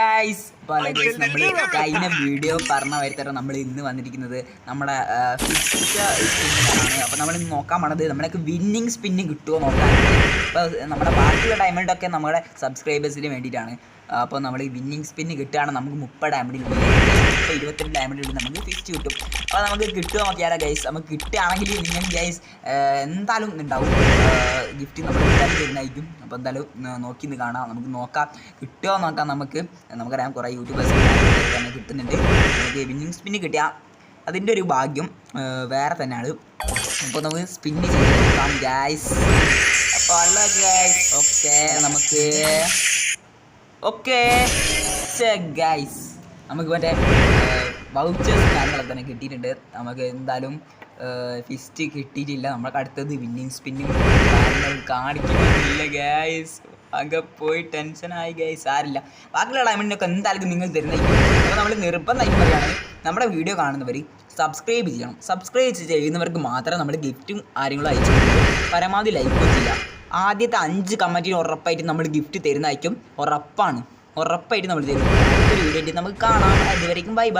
Guys നമ്മൾ കഴിഞ്ഞ video പറഞ്ഞ വരുത്തരം നമ്മൾ ഇന്ന് വന്നിരിക്കുന്നത് നമ്മുടെ സ്പിന്നിലാണ്. അപ്പോൾ നമ്മൾ ഇന്ന് നോക്കാൻ പോണത് നമ്മളൊക്കെ വിന്നിങ് സ്പിന്ന് കിട്ടുമോ നോക്കാൻ. അപ്പോൾ നമ്മുടെ ബാക്കിയുള്ള ഡയമണ്ടൊക്കെ നമ്മുടെ സബ്സ്ക്രൈബേഴ്സിന് വേണ്ടിയിട്ടാണ്. അപ്പോൾ നമ്മൾ വിന്നിങ് സ്പിന്ന് കിട്ടുകയാണ് നമുക്ക് 30 ഡയമണ്ട് കിട്ടും. ഇപ്പോൾ 22 ഡയമണ്ട് കിട്ടും, നമുക്ക് 50 കിട്ടും. അപ്പോൾ നമുക്ക് കിട്ടുമോ നോക്കിയാലോ ഗൈസ്. നമുക്ക് കിട്ടുകയാണെങ്കിൽ നിങ്ങൾ ഗൈസ് എന്തായാലും ഉണ്ടാവും ഗിഫ്റ്റ് നമ്മൾ എന്തായാലും തരുന്നതായിരിക്കും. അപ്പോൾ എന്തായാലും നോക്കി നിന്ന് കാണാം, നമുക്ക് നോക്കാം കിട്ടുമോ നോക്കാം. നമുക്കറിയാം കുറേ യൂട്യൂബേഴ്സ് തന്നെ കിട്ടുന്നുണ്ട്. നമുക്ക് വിന്നിങ് സ്പിന്ന് കിട്ടിയാൽ അതിൻ്റെ ഒരു ഭാഗ്യം വേറെ തന്നെയാണ്. അപ്പോൾ നമുക്ക് സ്പിന്ന് ചെയ്ത് ഗൈസ്. അപ്പോൾ അല്ല ഗൈസ് നമുക്ക് ഗൈസ് നമുക്ക് മറ്റേ വൗച്ചേഴ്സ് കാര്യങ്ങളൊക്കെ തന്നെ കിട്ടിയിട്ടുണ്ട്. നമുക്ക് എന്തായാലും ഫിസ്റ്റ് കിട്ടിയിട്ടില്ല. നമുക്ക് അടുത്തത് വിന്നിങ് സ്പിന്നും കാര്യങ്ങൾ കാണിക്കുന്നില്ല ഗൈസ്. അങ്ങ് പോയി ടെൻഷനായി ഗൈസ്. ആരില്ല ബാക്കിയുള്ള ഡയമണ്ടിനൊക്കെ എന്തായാലും നിങ്ങൾ തരുന്നതായിരിക്കും. അപ്പോൾ നമ്മൾ നിർബന്ധമായിട്ട് പറയുകയാണ് നമ്മുടെ വീഡിയോ കാണുന്നവർ സബ്സ്ക്രൈബ് ചെയ്യണം. സബ്സ്ക്രൈബ് ചെയ്യുന്നവർക്ക് മാത്രമേ നമ്മൾ ഗിഫ്റ്റും കാര്യങ്ങളും അയച്ചു പരമാവധി ലൈക്ക് ചെയ്യാം. ആദ്യത്തെ 5 കമൻറ്റിന് ഉറപ്പായിട്ട് നമ്മൾ ഗിഫ്റ്റ് തരുന്നതായിരിക്കും. ഉറപ്പായിട്ട് നമ്മൾ തരും. ഒരു വീഡിയോ ആയിട്ട് നമുക്ക് കാണാം. അതുവരേക്കും ബൈ ബൈ.